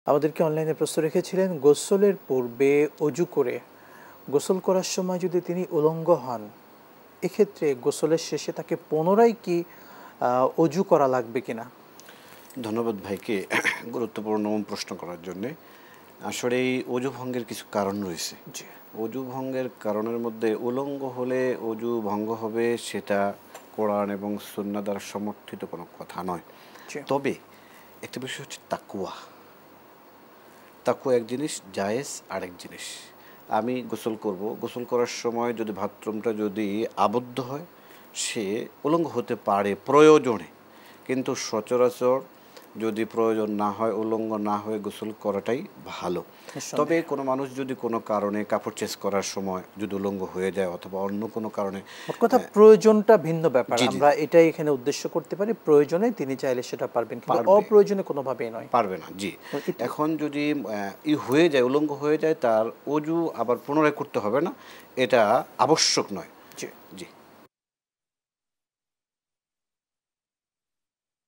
আমাদেরকে অনলাইনে প্রশ্ন রেখেছিলেন, গোসলের পূর্বে অজু করে গোসল করার সময় যদি তিনি উলঙ্গ হন, এক্ষেত্রে গোসলের শেষে তাকে পুনরায় কি অজু করা লাগবে কিনা? ধন্যবাদ ভাইকে গুরুত্বপূর্ণ প্রশ্ন করার জন্যে। আসলে এই অজু ভঙ্গের কিছু কারণ রয়েছে। জি। অজু ভঙ্গের কারণের মধ্যে উলঙ্গ হলে অজু ভঙ্গ হবে, সেটা কোরআন এবং সুন্নাহ দ্বারা সমর্থিত কোনো কথা নয়। জি। তবে একটা বিষয় হচ্ছে তাকওয়া। তাকওয়া এক জিনিস, জায়েজ আরেক জিনিস। আমি গোসল করব, গোসল করার সময় যদি বাথরুমটা যদি আবদ্ধ হয়, সে উলঙ্গ হতে পারে প্রয়োজনে, কিন্তু সচরাচর যদি প্রয়োজন না হয়, উলঙ্গ না হয়ে গোসল করাটাই ভালো। তবে নিঃসন্দেহে। কোনো মানুষ যদি কোনো কারণে কাপড় চেঞ্জ করার সময় যদি উলঙ্গ হয়ে যায় অথবা অন্য কোনো কারণে, মোট কথা প্রয়োজনটা ভিন্ন ব্যাপার। জি জি আমরা এটাই এখানে উদ্দেশ্য করতে পারি, প্রয়োজনে তিনি চাইলে সেটা পারবেন, কিন্তু পারবে, অপ্রয়োজনে কোনোভাবেই নয়। পারবে না, জি। তো এখন যদি হয়ে যায়, উলঙ্গ হয়ে যায়, তার অজু আবার পুনরায় করতে হবে না, এটা আবশ্যক নয়।